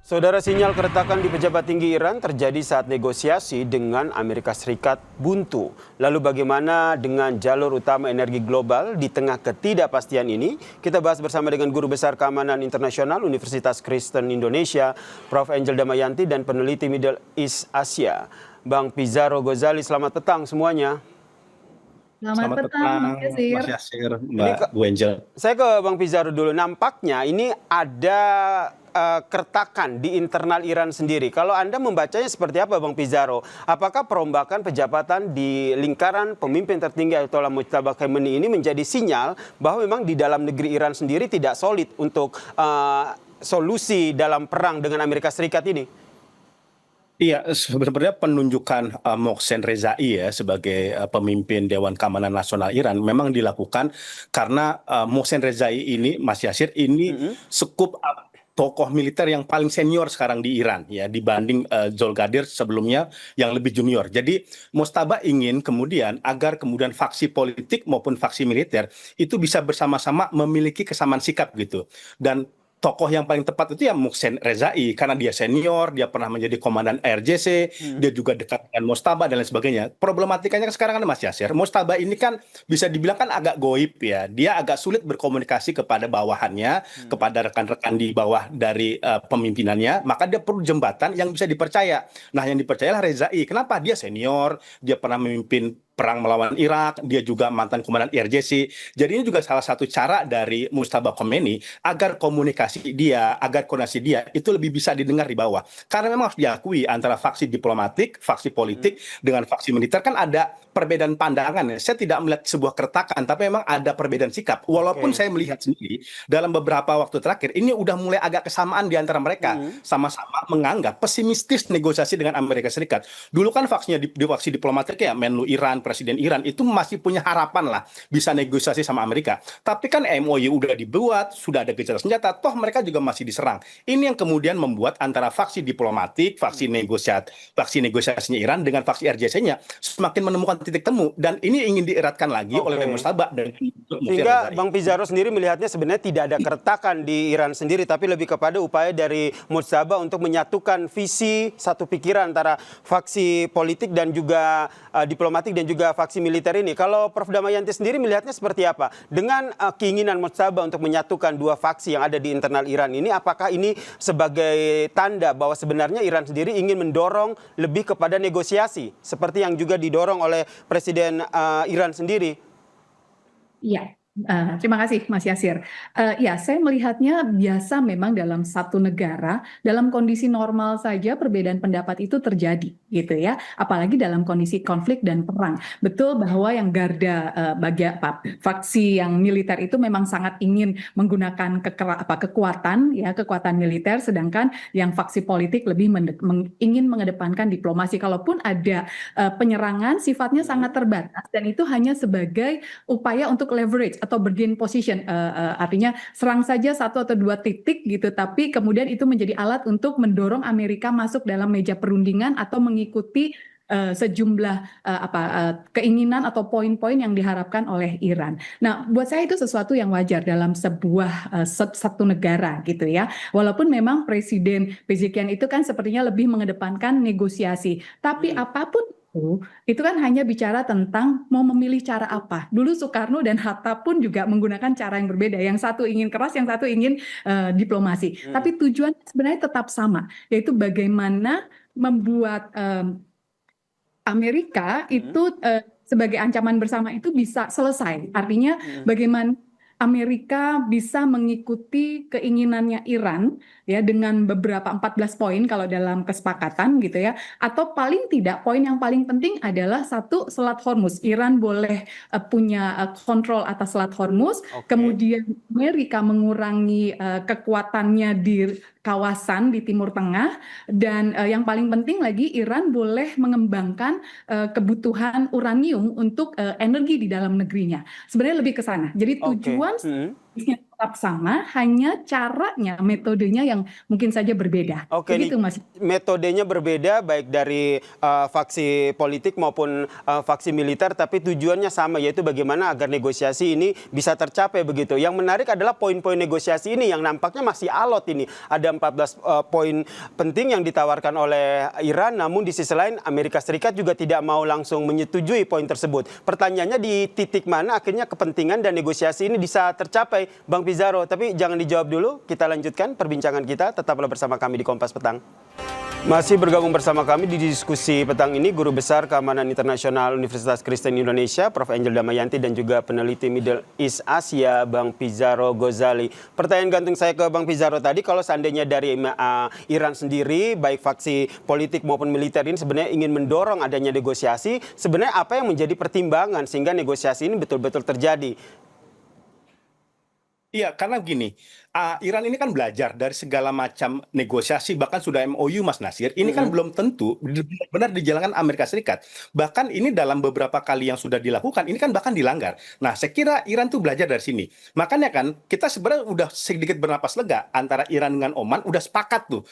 Saudara, sinyal keretakan di pejabat tinggi Iran terjadi saat negosiasi dengan Amerika Serikat buntu. Lalu bagaimana dengan jalur utama energi global di tengah ketidakpastian ini? Kita bahas bersama dengan Guru Besar Keamanan Internasional Universitas Kristen Indonesia, Prof. Angel Damayanti, dan peneliti Middle East Asia, Bang Pizarro Ghazali. Selamat petang semuanya. Selamat petang, Mas Yasir, Mbak Bu Angel. Saya ke Bang Pizarro dulu. Nampaknya ini ada keretakan di internal Iran sendiri. Kalau Anda membacanya seperti apa, Bang Pizarro? Apakah perombakan pejabatan di lingkaran pemimpin tertinggi Ayatollah Mujtaba Khamenei ini menjadi sinyal bahwa memang di dalam negeri Iran sendiri tidak solid untuk solusi dalam perang dengan Amerika Serikat ini? Iya, sebenarnya penunjukan Mohsen Rezai ya sebagai pemimpin Dewan Keamanan Nasional Iran memang dilakukan karena Mohsen Rezai ini, Mas Yasir, ini cukup tokoh militer yang paling senior sekarang di Iran ya dibanding Zolgadir sebelumnya yang lebih junior. Jadi Mojtaba ingin kemudian agar kemudian faksi politik maupun faksi militer itu bisa bersama-sama memiliki kesamaan sikap gitu. Dan tokoh yang paling tepat itu ya Mohsen Rezai karena dia senior, dia pernah menjadi komandan ARJC, dia juga dekat dengan Mojtaba dan lain sebagainya. Problematikanya sekarang kan Mas Yasir, Mojtaba ini kan bisa dibilang kan agak goib ya. Dia agak sulit berkomunikasi kepada bawahannya, kepada rekan-rekan di bawah dari pemimpinannya, maka dia perlu jembatan yang bisa dipercaya. Nah, yang dipercayalah Rezai. Kenapa? Dia senior, dia pernah memimpin perang melawan Irak, dia juga mantan komandan IRGC. Jadi ini juga salah satu cara dari Mujtaba Khomeini agar komunikasi dia, agar koordinasi dia itu lebih bisa didengar di bawah. Karena memang harus diakui antara faksi diplomatik, faksi politik dengan faksi militer kan ada perbedaan pandangan. Saya tidak melihat sebuah keretakan, tapi memang ada perbedaan sikap. Walaupun saya melihat sendiri dalam beberapa waktu terakhir ini udah mulai agak kesamaan di antara mereka, sama-sama menganggap pesimistis negosiasi dengan Amerika Serikat. Dulu kan faksinya di faksi diplomatik ya Menlu Iran, Presiden Iran itu masih punya harapan lah bisa negosiasi sama Amerika. Tapi kan MOU udah dibuat, sudah ada gencatan senjata, toh mereka juga masih diserang. Ini yang kemudian membuat antara faksi diplomatik, faksi negosiasinya Iran dengan faksi RJC-nya semakin menemukan titik temu, dan ini ingin dieratkan lagi oleh Mojtaba. Sehingga Bang Pizarro sendiri melihatnya sebenarnya tidak ada keretakan di Iran sendiri, tapi lebih kepada upaya dari Mojtaba untuk menyatukan visi satu pikiran antara faksi politik dan juga diplomatik dan juga faksi militer ini. Kalau Prof. Damayanti sendiri melihatnya seperti apa? Dengan keinginan Mojtaba untuk menyatukan dua faksi yang ada di internal Iran ini, apakah ini sebagai tanda bahwa sebenarnya Iran sendiri ingin mendorong lebih kepada negosiasi seperti yang juga didorong oleh Presiden Iran sendiri? Iya, terima kasih Mas Yasir. Ya, saya melihatnya biasa memang dalam satu negara, dalam kondisi normal saja perbedaan pendapat itu terjadi, gitu ya. Apalagi dalam kondisi konflik dan perang. Betul bahwa yang garda faksi yang militer itu memang sangat ingin menggunakan kekuatan, ya kekuatan militer, sedangkan yang faksi politik lebih ingin mengedepankan diplomasi. Kalaupun ada penyerangan, sifatnya sangat terbatas dan itu hanya sebagai upaya untuk leverage atau bergain position, artinya serang saja satu atau dua titik gitu, tapi kemudian itu menjadi alat untuk mendorong Amerika masuk dalam meja perundingan atau mengikuti sejumlah keinginan atau poin-poin yang diharapkan oleh Iran. Nah, buat saya itu sesuatu yang wajar dalam sebuah satu negara gitu ya. Walaupun memang Presiden Pezeshkian itu kan sepertinya lebih mengedepankan negosiasi, tapi apapun itu kan hanya bicara tentang mau memilih cara apa. Dulu Soekarno dan Hatta pun juga menggunakan cara yang berbeda. Yang satu ingin keras, yang satu ingin diplomasi. Tapi tujuan sebenarnya tetap sama, yaitu bagaimana membuat Amerika itu sebagai ancaman bersama itu bisa selesai. Artinya bagaimana Amerika bisa mengikuti keinginannya Iran ya dengan beberapa 14 poin kalau dalam kesepakatan gitu ya, atau paling tidak poin yang paling penting adalah satu, Selat Hormuz. Iran boleh punya kontrol atas Selat Hormuz, kemudian Amerika mengurangi kekuatannya di kawasan di Timur Tengah, dan yang paling penting lagi Iran boleh mengembangkan kebutuhan uranium untuk energi di dalam negerinya. Sebenarnya lebih ke sana. Jadi tujuan tetap sama, hanya caranya, metodenya yang mungkin saja berbeda. Oke, Begitu, nih Mas. metodenya berbeda baik dari faksi politik maupun faksi militer, tapi tujuannya sama, yaitu bagaimana agar negosiasi ini bisa tercapai begitu. Yang menarik adalah poin-poin negosiasi ini yang nampaknya masih alot ini. Ada 14 poin penting yang ditawarkan oleh Iran, namun di sisi lain Amerika Serikat juga tidak mau langsung menyetujui poin tersebut. Pertanyaannya di titik mana akhirnya kepentingan dan negosiasi ini bisa tercapai, Bang Pizarro. Tapi jangan dijawab dulu, kita lanjutkan perbincangan kita. Tetaplah bersama kami di Kompas Petang. Masih bergabung bersama kami di diskusi petang ini Guru Besar Keamanan Internasional Universitas Kristen Indonesia, Prof. Angel Damayanti, dan juga peneliti Middle East Asia, Bang Pizarro Ghazali. Pertanyaan gantung saya ke Bang Pizarro tadi, kalau seandainya dari Iran sendiri, baik faksi politik maupun militer ini sebenarnya ingin mendorong adanya negosiasi, sebenarnya apa yang menjadi pertimbangan sehingga negosiasi ini betul-betul terjadi? Iya, karena gini, Iran ini kan belajar dari segala macam negosiasi, bahkan sudah MOU, Mas Nasir. Ini kan belum tentu benar-benar dijalankan Amerika Serikat. Bahkan ini dalam beberapa kali yang sudah dilakukan, ini kan bahkan dilanggar. Nah, saya kira Iran tuh belajar dari sini. Makanya kan kita sebenarnya udah sedikit bernapas lega antara Iran dengan Oman, udah sepakat tuh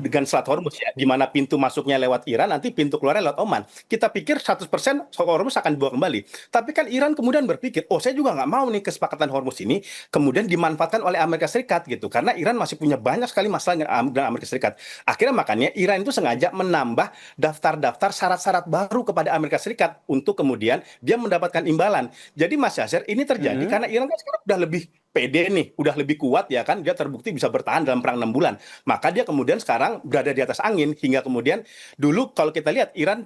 dengan Selat Hormuz ya, di mana pintu masuknya lewat Iran, nanti pintu keluarnya lewat Oman. Kita pikir 100% Selat Hormuz akan dibawa kembali. Tapi kan Iran kemudian berpikir, oh saya juga nggak mau nih kesepakatan Hormuz ini kemudian dimanfaatkan oleh Amerika Serikat gitu, karena Iran masih punya banyak sekali masalah dengan Amerika Serikat. Akhirnya makanya Iran itu sengaja menambah daftar-daftar syarat-syarat baru kepada Amerika Serikat untuk kemudian dia mendapatkan imbalan. Jadi Mas Yasir, ini terjadi karena Iran kan sekarang udah lebih pede nih, udah lebih kuat ya kan, dia terbukti bisa bertahan dalam perang 6 bulan. Maka dia kemudian sekarang berada di atas angin, hingga kemudian dulu kalau kita lihat Iran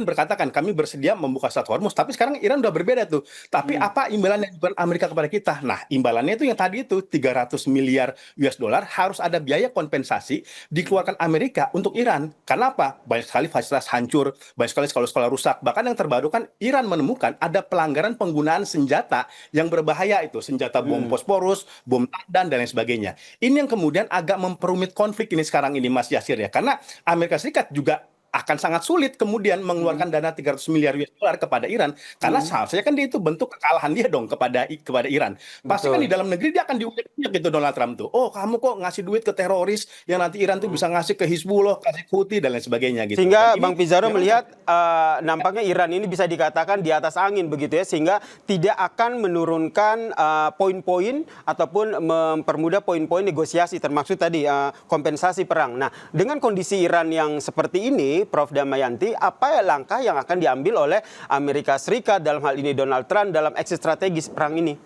berkata kan kami bersedia membuka Selat Hormuz, tapi sekarang Iran udah berbeda tuh. Tapi apa imbalan yang diberikan Amerika kepada kita? Nah, imbalannya itu yang tadi itu 300 miliar US dollar, harus ada biaya kompensasi dikeluarkan Amerika untuk Iran. Karena apa? Banyak sekali fasilitas hancur, banyak sekali sekolah-sekolah rusak. Bahkan yang terbaru kan Iran menemukan ada pelanggaran penggunaan senjata yang berbahaya, itu senjata bom Bosporus, bom Tandan, dan lain sebagainya. Ini yang kemudian agak memperumit konflik ini sekarang ini, Mas Yasir ya. Karena Amerika Serikat juga akan sangat sulit kemudian mengeluarkan dana 300 miliar US dollar kepada Iran, karena seharusnya kan dia itu bentuk kekalahan dia dong kepada Iran. Pasti kan di dalam negeri dia akan diunyek-unyek gitu Donald Trump tuh. Oh, kamu kok ngasih duit ke teroris yang nanti Iran tuh bisa ngasih ke Hizbullah, kasih Houthi, dan lain sebagainya gitu. Sehingga Bang Pizarro melihat nampaknya Iran ini bisa dikatakan di atas angin begitu ya, sehingga tidak akan menurunkan poin-poin ataupun mempermudah poin-poin negosiasi, termasuk tadi kompensasi perang. Nah, dengan kondisi Iran yang seperti ini, Prof. Damayanti, apa ya langkah yang akan diambil oleh Amerika Serikat, dalam hal ini Donald Trump, dalam exit strategis perang ini?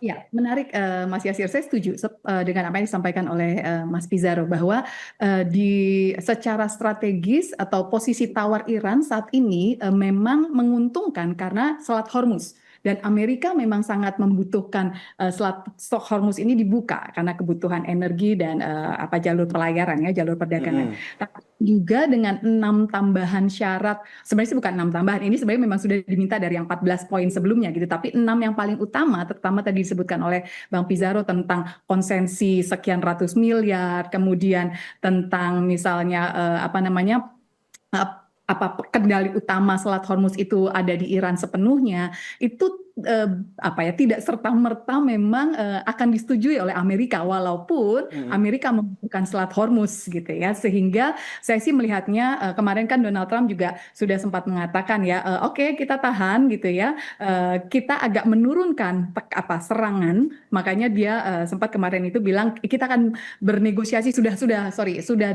Ya, menarik, Mas Yasir. Saya setuju dengan apa yang disampaikan oleh Mas Pizarro, bahwa secara strategis atau posisi tawar Iran saat ini memang menguntungkan karena Selat Hormuz. Dan Amerika memang sangat membutuhkan Selat Hormuz ini dibuka karena kebutuhan energi dan jalur pelayaran ya, jalur perdagangan. Tapi juga dengan 6 tambahan syarat, sebenarnya bukan 6 tambahan, ini sebenarnya memang sudah diminta dari yang 14 poin sebelumnya gitu, tapi 6 yang paling utama, terutama tadi disebutkan oleh Bang Pizarro tentang konsensi sekian ratus miliar, kemudian tentang misalnya kendali utama Selat Hormuz itu ada di Iran sepenuhnya, itu tidak serta-merta memang akan disetujui oleh Amerika, walaupun Amerika membutuhkan Selat Hormuz gitu ya. Sehingga saya sih melihatnya, kemarin kan Donald Trump juga sudah sempat mengatakan ya, oke, kita tahan gitu ya, kita agak menurunkan serangan, makanya dia sempat kemarin itu bilang kita akan bernegosiasi sudah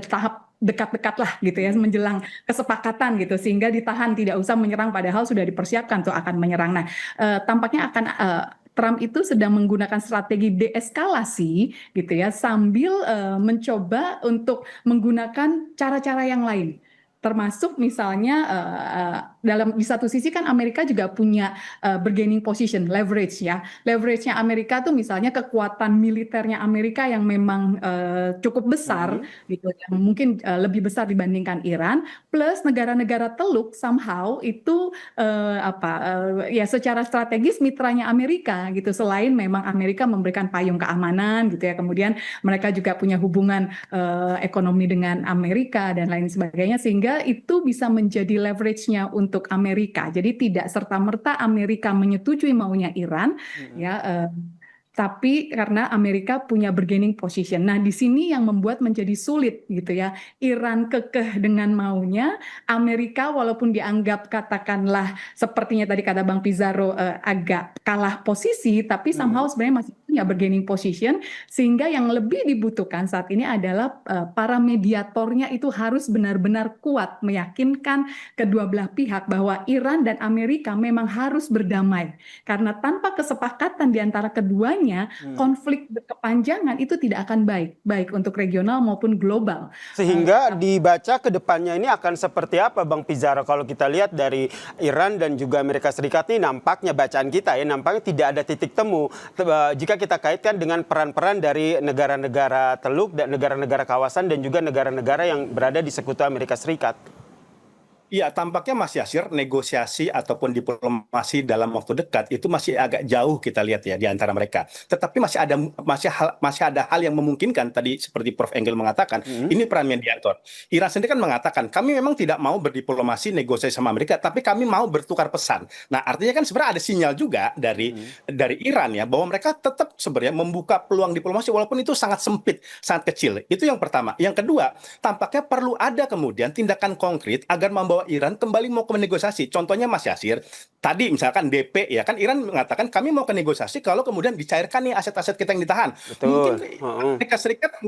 tahap dekat-dekat lah gitu ya, menjelang kesepakatan gitu, sehingga ditahan, tidak usah menyerang, padahal sudah dipersiapkan tuh akan menyerang. Nah, tampaknya akan Trump itu sedang menggunakan strategi deeskalasi gitu ya, sambil mencoba untuk menggunakan cara-cara yang lain. Termasuk misalnya di satu sisi kan Amerika juga punya bargaining position, leverage ya. Leverage-nya Amerika tuh misalnya kekuatan militernya Amerika yang memang cukup besar gitu, yang mungkin lebih besar dibandingkan Iran, plus negara-negara Teluk somehow itu ya secara strategis mitranya Amerika gitu. Selain memang Amerika memberikan payung keamanan gitu ya, kemudian mereka juga punya hubungan ekonomi dengan Amerika dan lain sebagainya, sehingga itu bisa menjadi leverage-nya untuk Amerika. Jadi tidak serta-merta Amerika menyetujui maunya Iran, ya. tapi karena Amerika punya bargaining position. Nah, di sini yang membuat menjadi sulit gitu ya. Iran kekeh dengan maunya, Amerika walaupun dianggap katakanlah sepertinya tadi kata Bang Pizarro agak kalah posisi, tapi somehow sebenarnya masih punya bargaining position, sehingga yang lebih dibutuhkan saat ini adalah para mediatornya itu harus benar-benar kuat meyakinkan kedua belah pihak bahwa Iran dan Amerika memang harus berdamai. Karena tanpa kesepakatan di antara keduanya, konflik berkepanjangan itu tidak akan baik untuk regional maupun global. Sehingga dibaca ke depannya ini akan seperti apa Bang Pizarro? Kalau kita lihat dari Iran dan juga Amerika Serikat ini nampaknya bacaan kita ya, nampaknya tidak ada titik temu jika kita kaitkan dengan peran-peran dari negara-negara teluk dan negara-negara kawasan dan juga negara-negara yang berada di sekutu Amerika Serikat. Iya, tampaknya Mas Yasir, negosiasi ataupun diplomasi dalam waktu dekat itu masih agak jauh kita lihat ya di antara mereka. Tetapi masih ada hal yang memungkinkan tadi seperti Prof. Engel mengatakan, ini peran mediator. Iran sendiri kan mengatakan, kami memang tidak mau berdiplomasi negosiasi sama Amerika, tapi kami mau bertukar pesan. Nah, artinya kan sebenarnya ada sinyal juga dari Iran ya, bahwa mereka tetap sebenarnya membuka peluang diplomasi walaupun itu sangat sempit, sangat kecil. Itu yang pertama. Yang kedua, tampaknya perlu ada kemudian tindakan konkret agar membawa Iran kembali mau ke negosiasi. Contohnya Mas Yasir, tadi misalkan DP ya kan Iran mengatakan kami mau ke negosiasi kalau kemudian dicairkan nih aset-aset kita yang ditahan. Betul. Mungkin Amerika Serikat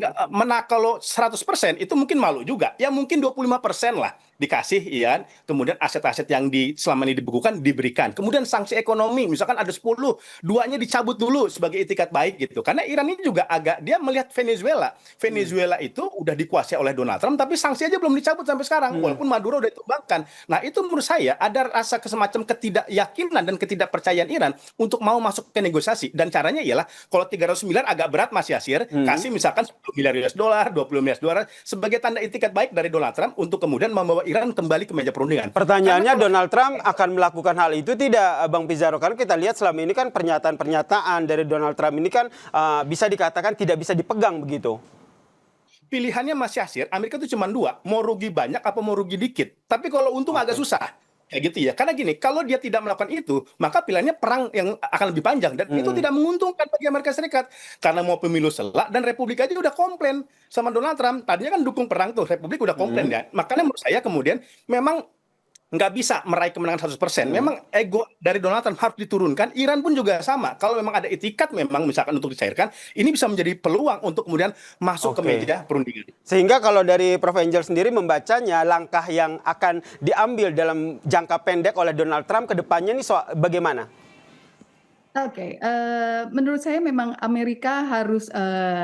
kalau 100% itu mungkin malu juga. Ya mungkin 25% lah dikasih ya. Kemudian aset-aset yang selama ini dibekukan diberikan. Kemudian sanksi ekonomi misalkan ada 10, duanya dicabut dulu sebagai itikat baik gitu. Karena Iran ini juga dia melihat Venezuela. Venezuela itu udah dikuasai oleh Donald Trump tapi sanksi aja belum dicabut sampai sekarang walaupun Maduro udah ditumbangkan. Nah, itu menurut saya ada rasa semacam ketidakyakinan dan ketidakpercayaan Iran untuk mau masuk ke negosiasi. Dan caranya ialah kalau 309 agak berat Mas Yasir, kasih misalkan 10 miliar US dollar, 20 miliar dolar sebagai tanda itikat baik dari Donald Trump untuk kemudian membawa Iran kembali ke meja perundingan. Pertanyaannya Donald Trump akan melakukan hal itu tidak Bang Pizarro? Karena kita lihat selama ini kan pernyataan-pernyataan dari Donald Trump ini kan bisa dikatakan tidak bisa dipegang begitu. Pilihannya Mas Yasir, Amerika itu cuma dua, mau rugi banyak apa mau rugi dikit. Tapi kalau untung agak susah. Kayak gitu ya. Karena gini, kalau dia tidak melakukan itu, maka pilihannya perang yang akan lebih panjang. Dan itu tidak menguntungkan bagi Amerika Serikat. Karena mau pemilu selak, dan Republik aja udah komplain sama Donald Trump. Tadinya kan dukung perang tuh, Republik udah komplain ya. Makanya menurut saya kemudian memang nggak bisa meraih kemenangan 100%. Memang ego dari Donald Trump harus diturunkan. Iran pun juga sama. Kalau memang ada etikat memang misalkan untuk dicairkan, ini bisa menjadi peluang untuk kemudian masuk ke meja perundingan. Sehingga kalau dari Prof. Angel sendiri membacanya langkah yang akan diambil dalam jangka pendek oleh Donald Trump ke depannya ini bagaimana? Oke, menurut saya memang Amerika harus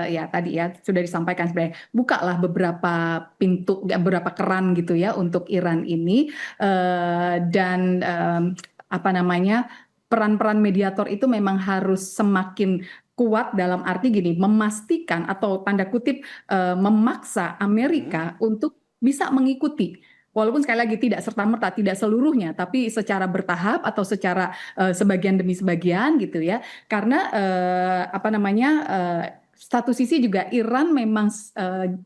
ya tadi ya sudah disampaikan sebenarnya bukalah beberapa pintu, beberapa keran gitu ya untuk Iran ini dan apa namanya peran-peran mediator itu memang harus semakin kuat dalam arti gini memastikan atau tanda kutip memaksa Amerika untuk bisa mengikuti. Walaupun sekali lagi tidak serta-merta, tidak seluruhnya, tapi secara bertahap atau secara sebagian demi sebagian gitu ya. Karena apa namanya satu sisi juga Iran memang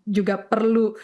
juga perlu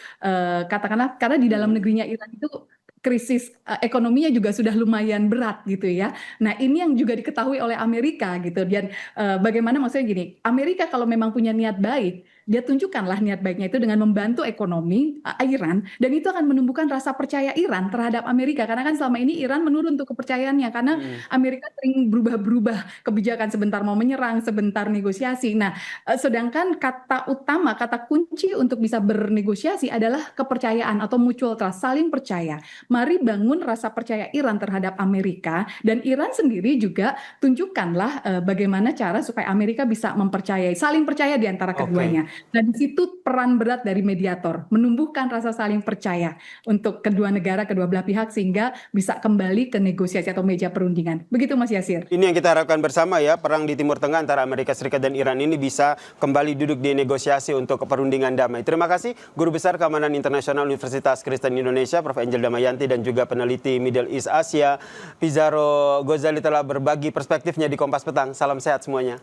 katakanlah karena di dalam negerinya Iran itu krisis ekonominya juga sudah lumayan berat gitu ya. Nah ini yang juga diketahui oleh Amerika gitu. Dan bagaimana maksudnya gini, Amerika kalau memang punya niat baik, dia tunjukkanlah niat baiknya itu dengan membantu ekonomi Iran dan itu akan menumbuhkan rasa percaya Iran terhadap Amerika karena kan selama ini Iran menurun tuh kepercayaannya karena Amerika sering berubah-berubah kebijakan sebentar mau menyerang sebentar negosiasi. Nah sedangkan kata utama kata kunci untuk bisa bernegosiasi adalah kepercayaan atau mutual trust, saling percaya. Mari bangun rasa percaya Iran terhadap Amerika dan Iran sendiri juga tunjukkanlah bagaimana cara supaya Amerika bisa mempercayai, saling percaya di antara keduanya. Nah di situ peran berat dari mediator menumbuhkan rasa saling percaya untuk kedua negara, kedua belah pihak sehingga bisa kembali ke negosiasi atau meja perundingan. Begitu Mas Yasir. Ini yang kita harapkan bersama ya, perang di Timur Tengah antara Amerika Serikat dan Iran ini bisa kembali duduk di negosiasi untuk perundingan damai. Terima kasih Guru Besar Keamanan Internasional Universitas Kristen Indonesia Prof. Angel Damayanti dan juga peneliti Middle East Asia Pizarro Ghazali telah berbagi perspektifnya di Kompas Petang. Salam sehat semuanya.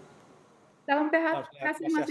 Salam sehat. Terima kasih Mas.